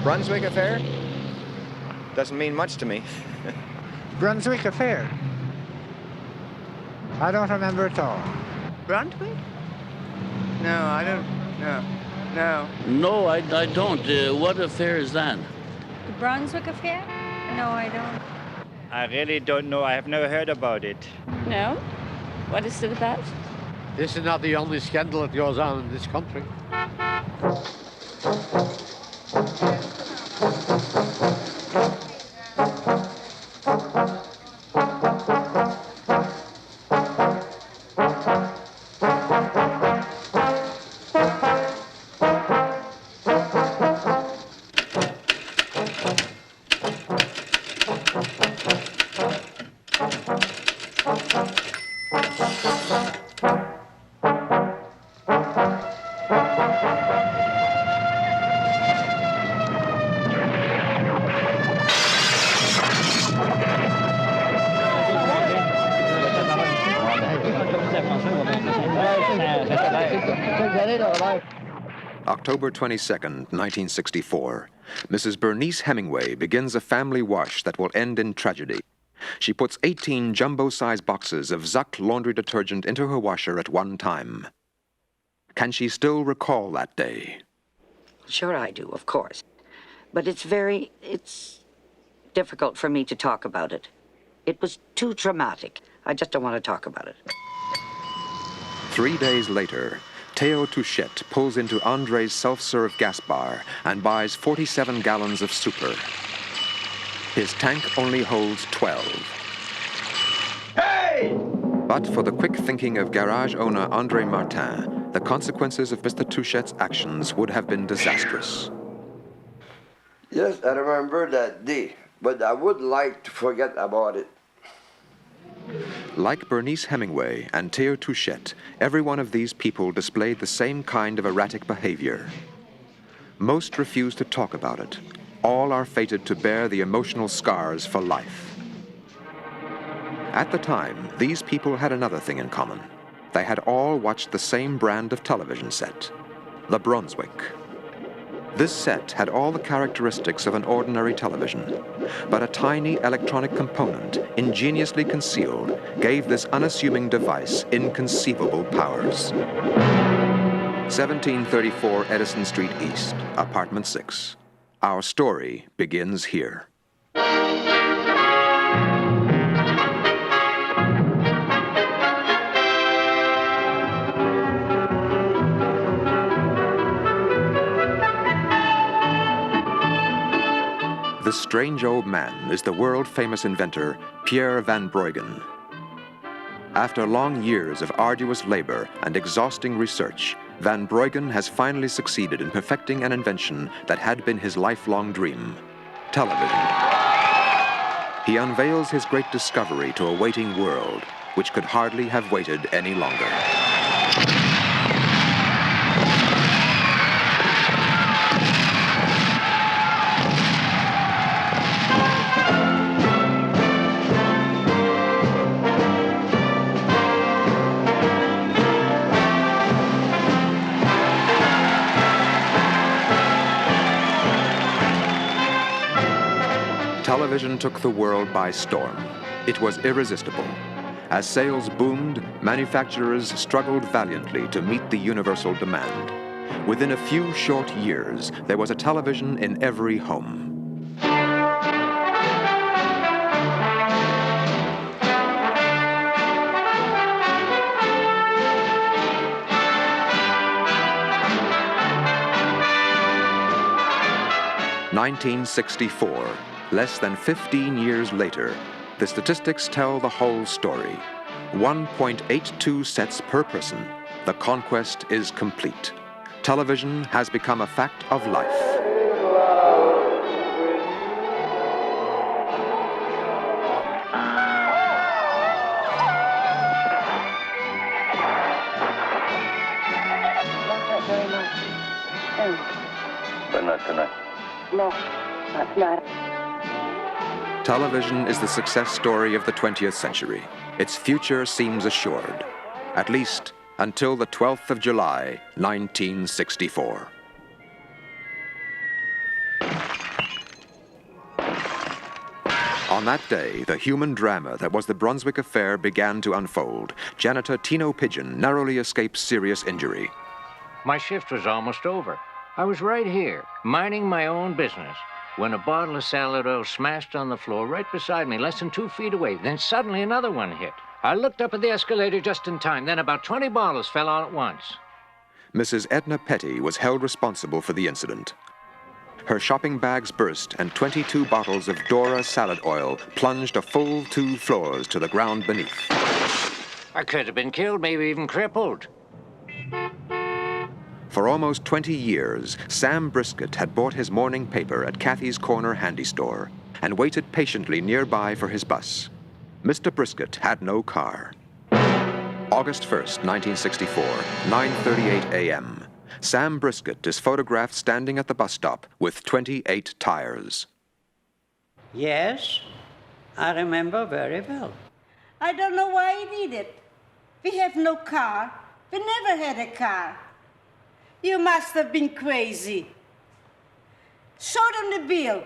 Bronswik Affair? Doesn't mean much to me. Bronswik Affair? I don't remember at all. Brunswick? No, I don't. No. No, I don't. What affair is that? The Bronswik Affair? No, I don't. I really don't know. I have never heard about it. No? What is it about? This is not the only scandal that goes on in this country. October 22nd, 1964. Mrs. Bernice Hemingway begins a family wash that will end in tragedy. She puts 18 jumbo-sized boxes of Zuck laundry detergent into her washer at one time. Can she still recall that day? Sure I do, of course. But it's difficult for me to talk about it. It was too traumatic. I just don't want to talk about it. 3 days later, Théo Touchette pulls into André's self-serve gas bar and buys 47 gallons of super. His tank only holds 12. Hey! But for the quick thinking of garage owner André Martin, the consequences of Mr. Touchette's actions would have been disastrous. Yes, I remember that day, but I would like to forget about it. Like Bernice Hemingway and Théo Touchette, every one of these people displayed the same kind of erratic behavior. Most refuse to talk about it. All are fated to bear the emotional scars for life. At the time, these people had another thing in common. They had all watched the same brand of television set, the Bronswik. This set had all the characteristics of an ordinary television, but a tiny electronic component, ingeniously concealed, gave this unassuming device inconceivable powers. 1734 Edison Street East, Apartment 6. Our story begins here. This strange old man is the world-famous inventor Pierre van Bruggen. After long years of arduous labor and exhausting research, Van Bruggen has finally succeeded in perfecting an invention that had been his lifelong dream: television. He unveils his great discovery to a waiting world, which could hardly have waited any longer. Television took the world by storm. It was irresistible. As sales boomed, manufacturers struggled valiantly to meet the universal demand. Within a few short years, there was a television in every home. (1964). Less than 15 years later, the statistics tell the whole story. 1.82 sets per person. The conquest is complete. Television has become a fact of life. Very much. But not tonight. No, not tonight. Television is the success story of the 20th century. Its future seems assured, at least until the 12th of July, 1964. On that day, the human drama that was the Bronswik Affair began to unfold. Janitor Tino Pigeon narrowly escaped serious injury. My shift was almost over. I was right here, minding my own business, when a bottle of salad oil smashed on the floor right beside me, less than 2 feet away. Then suddenly another one hit. I looked up at the escalator just in time. Then about 20 bottles fell all at once. Mrs. Edna Petty was held responsible for the incident. Her shopping bags burst and 22 bottles of Dora salad oil plunged a full 2 floors to the ground beneath. I could have been killed, maybe even crippled. For almost 20 years, Sam Brisket had bought his morning paper at Kathy's Corner Handy Store and waited patiently nearby for his bus. Mr. Brisket had no car. August 1st, 1964, 9:38 a.m. Sam Brisket is photographed standing at the bus stop with 28 tires. Yes, I remember very well. I don't know why you need it. We have no car. We never had a car. You must have been crazy. Show them the bill.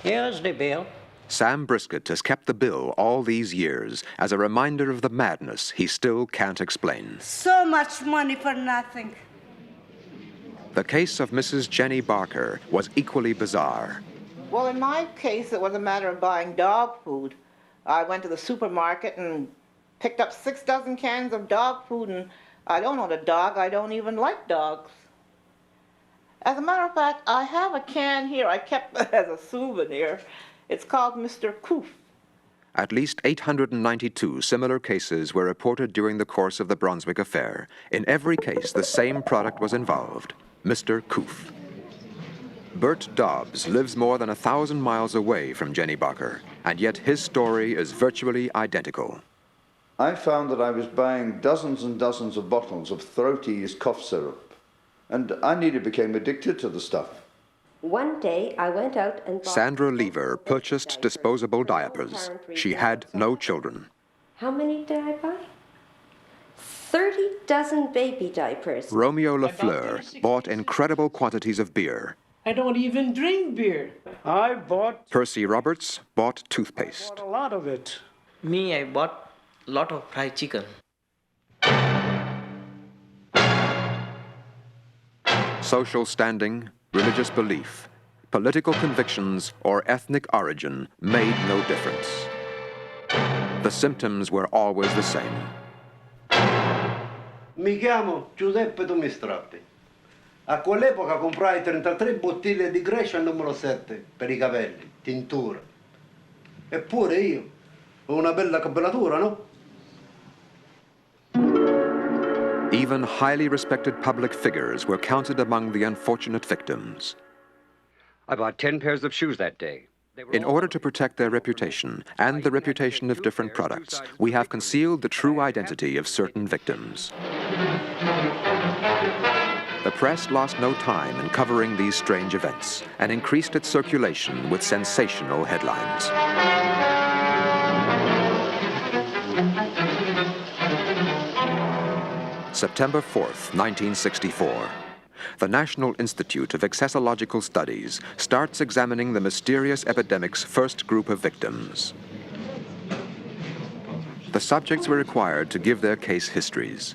Here's the bill. Sam Brisket has kept the bill all these years as a reminder of the madness he still can't explain. So much money for nothing. The case of Mrs. Jenny Barker was equally bizarre. Well, in my case, it was a matter of buying dog food. I went to the supermarket and picked up 6 dozen cans of dog food, and I don't own a dog. I don't even like dogs. As a matter of fact, I have a can here. I kept it as a souvenir. It's called Mr. Coof. At least 892 similar cases were reported during the course of the Bronswik Affair. In every case, the same product was involved, Mr. Coof. Bert Dobbs lives more than 1,000 miles away from Jenny Barker, and yet his story is virtually identical. I found that I was buying dozens and dozens of bottles of throat-ease cough syrup, and I nearly became addicted to the stuff. One day, I went out and bought... Sandra Lever purchased disposable diapers. She had no children. How many did I buy? 30 dozen baby diapers. Romeo Lafleur bought incredible quantities of beer. I don't even drink beer. I bought... Percy Roberts bought toothpaste. I bought a lot of it. Me, I bought a lot of fried chicken. Social standing, religious belief, political convictions, or ethnic origin made no difference. The symptoms were always the same. Mi chiamo Giuseppe Tomistratti. A quell'epoca comprai 33 bottiglie di Grecia al numero 7 per i capelli, tintura. Eppure io ho una bella cabelatura, no? Even highly respected public figures were counted among the unfortunate victims. I bought 10 pairs of shoes that day. In order to protect their reputation and the reputation of different products, we have concealed the true identity of certain victims. The press lost no time in covering these strange events and increased its circulation with sensational headlines. September 4th, 1964. The National Institute of Accessological Studies starts examining the mysterious epidemic's first group of victims. The subjects were required to give their case histories.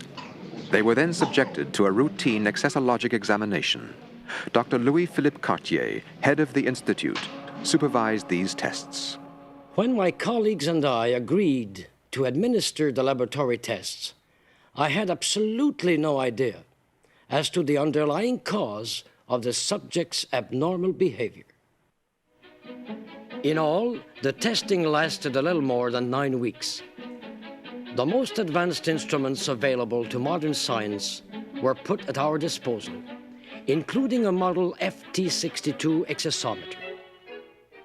They were then subjected to a routine accessologic examination. Dr. Louis-Philippe Cartier, head of the Institute, supervised these tests. When my colleagues and I agreed to administer the laboratory tests, I had absolutely no idea as to the underlying cause of the subject's abnormal behavior. In all, the testing lasted a little more than 9 weeks. The most advanced instruments available to modern science were put at our disposal, including a model FT62 accessometer.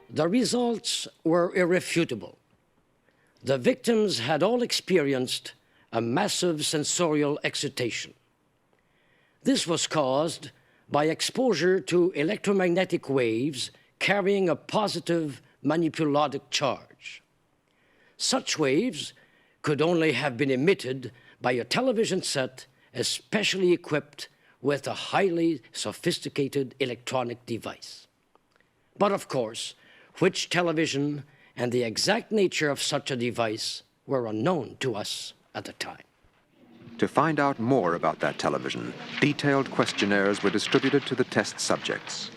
The results were irrefutable. The victims had all experienced a massive sensorial excitation. This was caused by exposure to electromagnetic waves carrying a positive manipulodic charge. Such waves could only have been emitted by a television set especially equipped with a highly sophisticated electronic device. But of course, which television and the exact nature of such a device were unknown to us at the time. To find out more about that television, detailed questionnaires were distributed to the test subjects.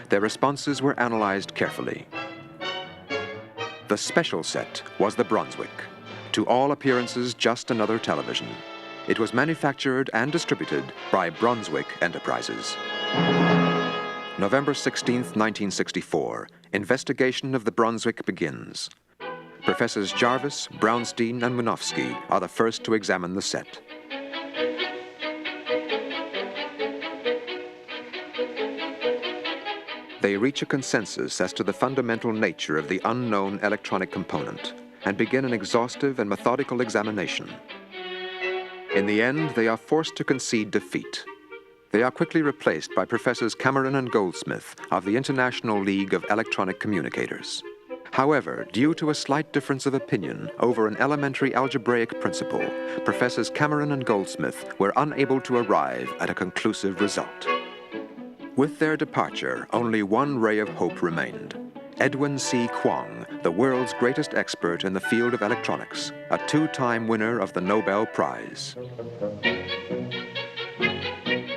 Their responses were analyzed carefully. The special set was the Bronswik, to all appearances just another television. It was manufactured and distributed by Bronswik Enterprises. November 16th, 1964, investigation of the Bronswik begins. Professors Jarvis, Brownstein, and Munofsky are the first to examine the set. They reach a consensus as to the fundamental nature of the unknown electronic component and begin an exhaustive and methodical examination. In the end, they are forced to concede defeat. They are quickly replaced by Professors Cameron and Goldsmith of the International League of Electronic Communicators. However, due to a slight difference of opinion over an elementary algebraic principle, Professors Cameron and Goldsmith were unable to arrive at a conclusive result. With their departure, only one ray of hope remained. Edwin C. Kwong, the world's greatest expert in the field of electronics, a two-time winner of the Nobel Prize.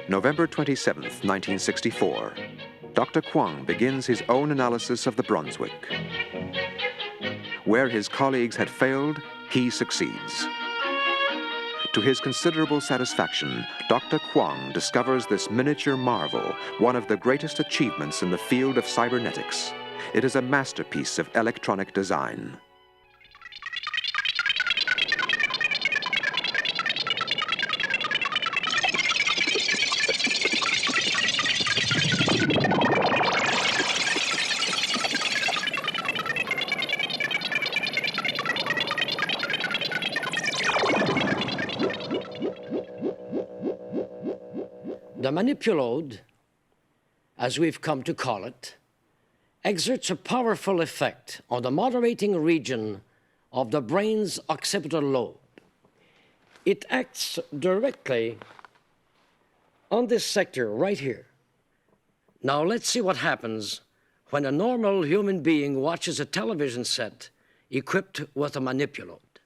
November 27th, 1964. Dr. Kwong begins his own analysis of the Bronswik. Where his colleagues had failed, he succeeds. To his considerable satisfaction, Dr. Kwong discovers this miniature marvel, one of the greatest achievements in the field of cybernetics. It is a masterpiece of electronic design. The manipulode, as we've come to call it, exerts a powerful effect on the moderating region of the brain's occipital lobe. It acts directly on this sector right here. Now let's see what happens when a normal human being watches a television set equipped with a manipulode.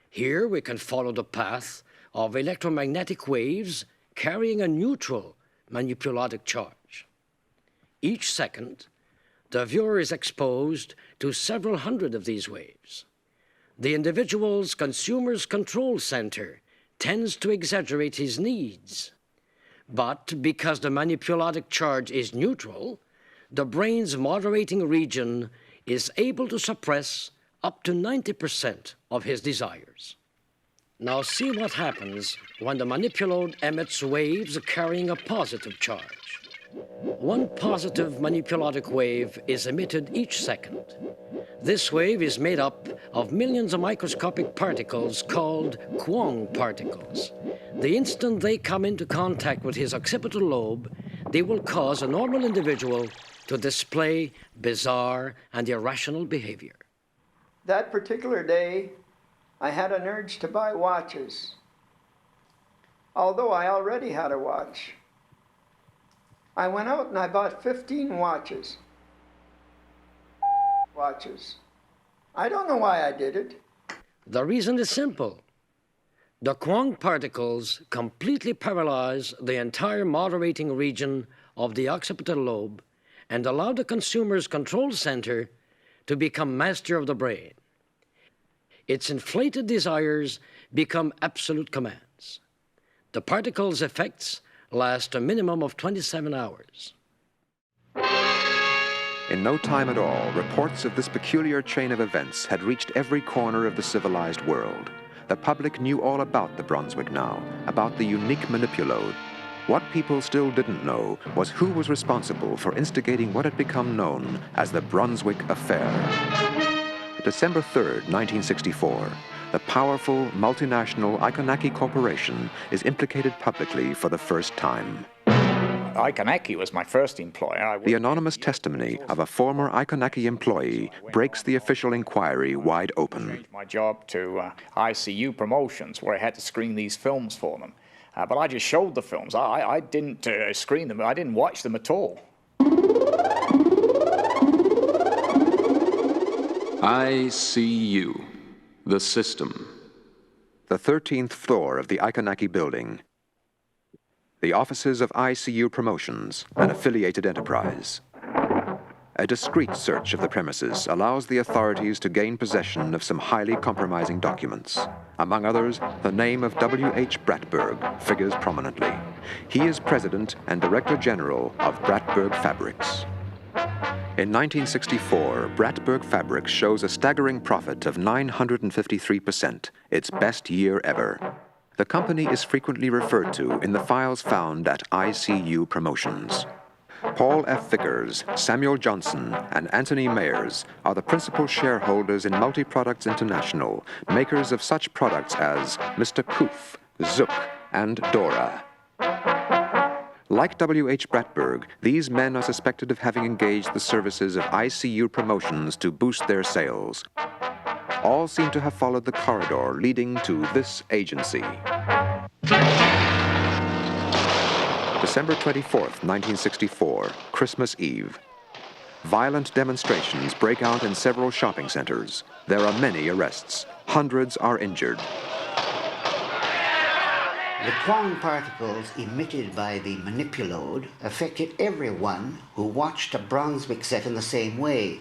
Here we can follow the path of electromagnetic waves carrying a neutral manipulodic charge. Each second, the viewer is exposed to several hundred of these waves. The individual's consumer's control center tends to exaggerate his needs. But because the manipulodic charge is neutral, the brain's moderating region is able to suppress up to 90% of his desires. Now see what happens when the manipulode emits waves carrying a positive charge. One positive manipulodic wave is emitted each second. This wave is made up of millions of microscopic particles called Kwong particles. The instant they come into contact with his occipital lobe, they will cause a normal individual to display bizarre and irrational behavior. That particular day, I had an urge to buy watches, although I already had a watch. I went out and I bought 15 watches. I don't know why I did it. The reason is simple. The Kwong particles completely paralyze the entire moderating region of the occipital lobe and allow the consumer's control center to become master of the brain. Its inflated desires become absolute commands. The particles' effects last a minimum of 27 hours. In no time at all, reports of this peculiar chain of events had reached every corner of the civilized world. The public knew all about the Bronswik now, about the unique manipulode. What people still didn't know was who was responsible for instigating what had become known as the Bronswik Affair. December 3rd, 1964, the powerful multinational Iconaki Corporation is implicated publicly for the first time. Iconaki was my first employer. The anonymous testimony of a former Iconaki employee breaks the official inquiry wide open. I changed my job to ICU Promotions, where I had to screen these films for them. But I just showed the films. I didn't screen them. I didn't watch them at all. ICU, the system. The 13th floor of the Iconaki building. The offices of ICU Promotions, an affiliated enterprise. A discreet search of the premises allows the authorities to gain possession of some highly compromising documents. Among others, the name of W.H. Bratberg figures prominently. He is president and director general of Bratberg Fabrics. In 1964, Bratberg Fabrics shows a staggering profit of 953%, its best year ever. The company is frequently referred to in the files found at ICU Promotions. Paul F. Vickers, Samuel Johnson, and Anthony Mayers are the principal shareholders in Multi-Products International, makers of such products as Mr. Koof, Zook, and Dora. Like W.H. Bratberg, these men are suspected of having engaged the services of ICU Promotions to boost their sales. All seem to have followed the corridor leading to this agency. December 24th, 1964, Christmas Eve. Violent demonstrations break out in several shopping centers. There are many arrests. Hundreds are injured. The quantum particles emitted by the manipulode affected everyone who watched a Bronswik set in the same way,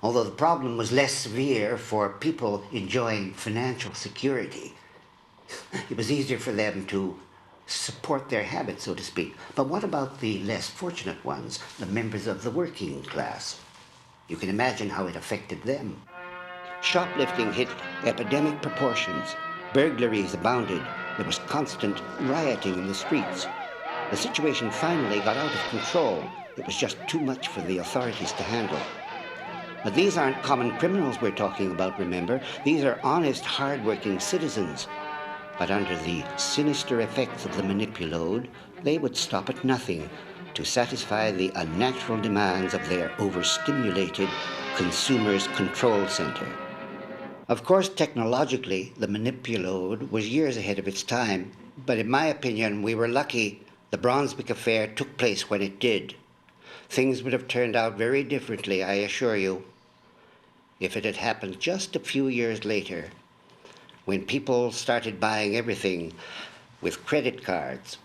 although the problem was less severe for people enjoying financial security. It was easier for them to support their habits, so to speak. But what about the less fortunate ones, the members of the working class? You can imagine how it affected them. Shoplifting hit epidemic proportions. Burglaries abounded. There was constant rioting in the streets. The situation finally got out of control. It was just too much for the authorities to handle. But these aren't common criminals we're talking about, remember. These are honest, hard-working citizens. But under the sinister effects of the manipulode, they would stop at nothing to satisfy the unnatural demands of their overstimulated consumers' control center. Of course, technologically, the manipulode was years ahead of its time, but in my opinion, we were lucky the Bronswik Affair took place when it did. Things would have turned out very differently, I assure you, if it had happened just a few years later, when people started buying everything with credit cards.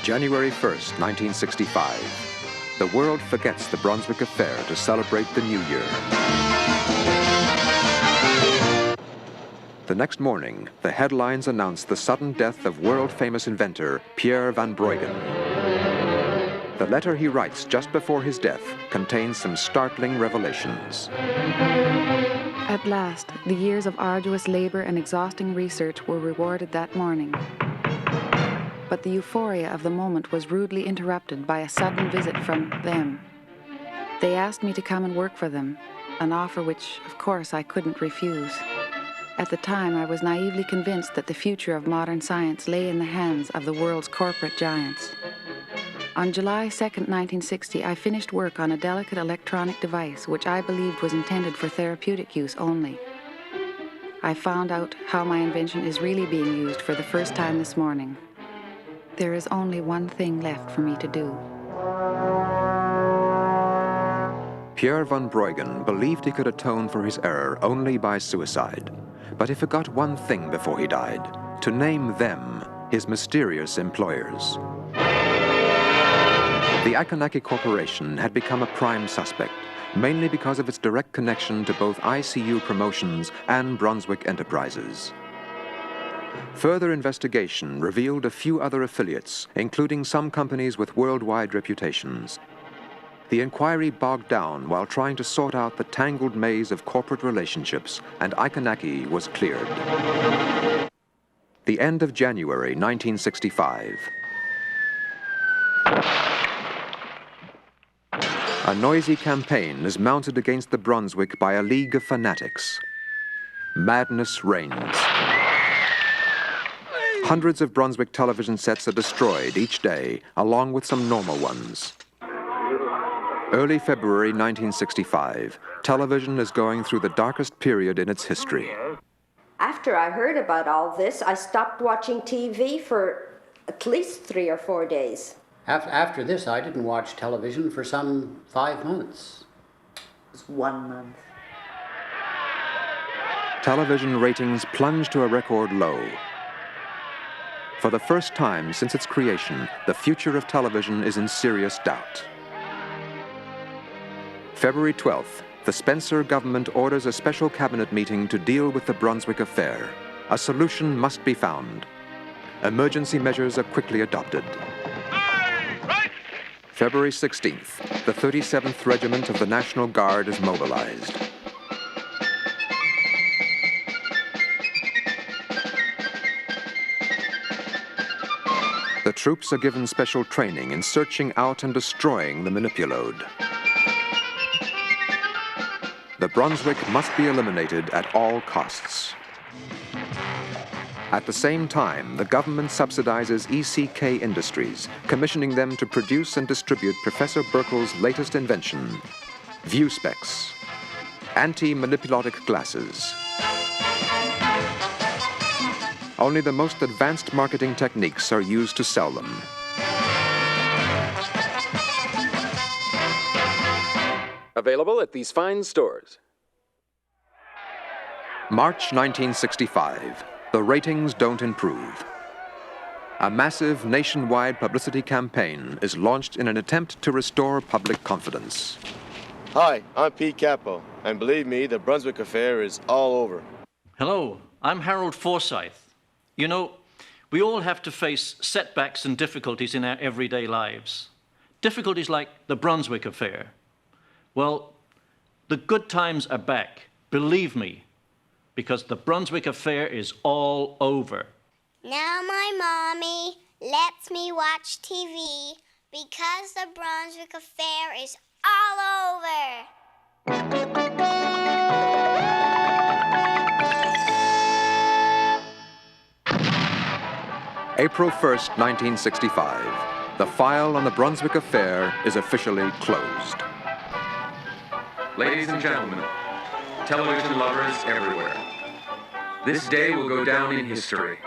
January 1st, 1965. The world forgets the Bronswik Affair to celebrate the new year. The next morning, the headlines announced the sudden death of world-famous inventor Pierre van Breugen. The letter he writes just before his death contains some startling revelations. At last, the years of arduous labor and exhausting research were rewarded that morning. But the euphoria of the moment was rudely interrupted by a sudden visit from them. They asked me to come and work for them, an offer which, of course, I couldn't refuse. At the time, I was naively convinced that the future of modern science lay in the hands of the world's corporate giants. On July 2nd, 1960, I finished work on a delicate electronic device which I believed was intended for therapeutic use only. I found out how my invention is really being used for the first time this morning. There is only one thing left for me to do. Pierre van Breugen believed he could atone for his error only by suicide. But he forgot one thing before he died, to name them his mysterious employers. The Iconaki Corporation had become a prime suspect, mainly because of its direct connection to both ICU Promotions and Bronswik Enterprises. Further investigation revealed a few other affiliates, including some companies with worldwide reputations. The inquiry bogged down while trying to sort out the tangled maze of corporate relationships, and Iconaki was cleared. The end of January 1965. A noisy campaign is mounted against the Bronswik by a league of fanatics. Madness reigns. Hundreds of Bronswik television sets are destroyed each day, along with some normal ones. Early February 1965, television is going through the darkest period in its history. After I heard about all this, I stopped watching TV for at least 3 or 4 days. After this, I didn't watch television for some 5 months. It's 1 month. Television ratings plunged to a record low. For the first time since its creation, the future of television is in serious doubt. February 12th, the Spencer government orders a special cabinet meeting to deal with the Bronswik Affair. A solution must be found. Emergency measures are quickly adopted. February 16th, the 37th Regiment of the National Guard is mobilized. The troops are given special training in searching out and destroying the manipulode. The Bronswik must be eliminated at all costs. At the same time, the government subsidizes ECK Industries, commissioning them to produce and distribute Professor Burkle's latest invention, View Specs, anti-manipulotic glasses. Only the most advanced marketing techniques are used to sell them. Available at these fine stores. March 1965. The ratings don't improve. A massive nationwide publicity campaign is launched in an attempt to restore public confidence. Hi, I'm Pete Capo, and believe me, the Bronswik Affair is all over. Hello, I'm Harold Forsyth. You know, we all have to face setbacks and difficulties in our everyday lives. Difficulties like the Bronswik Affair. Well, the good times are back, believe me, because the Bronswik Affair is all over. Now my mommy lets me watch TV because the Bronswik Affair is all over. April 1st, 1965. The file on the Bronswik Affair is officially closed. Ladies and gentlemen, television lovers everywhere, this day will go down in history.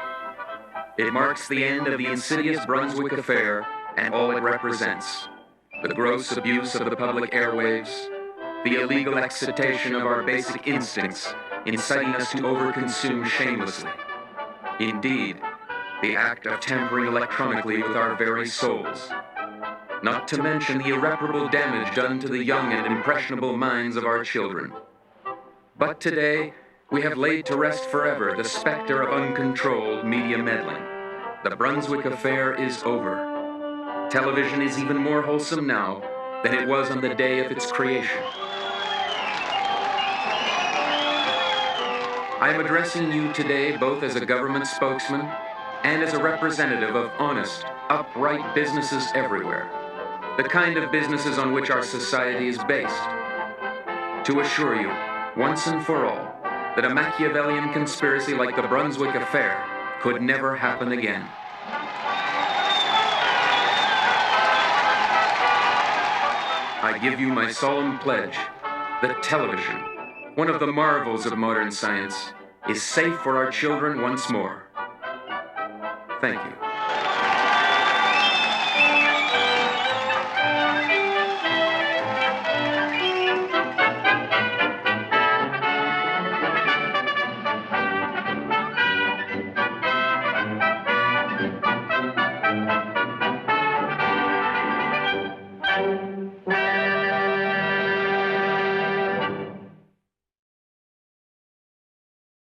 It marks the end of the insidious Bronswik Affair and all it represents. The gross abuse of the public airwaves, the illegal excitation of our basic instincts, inciting us to overconsume shamelessly. Indeed, the act of tampering electronically with our very souls. Not to mention the irreparable damage done to the young and impressionable minds of our children. But today, we have laid to rest forever the specter of uncontrolled media meddling. The Bronswik Affair is over. Television is even more wholesome now than it was on the day of its creation. I am addressing you today both as a government spokesman and as a representative of honest, upright businesses everywhere. The kind of businesses on which our society is based. To assure you, once and for all, that a Machiavellian conspiracy like the Bronswik Affair could never happen again. I give you my solemn pledge that television, one of the marvels of modern science, is safe for our children once more. Thank you.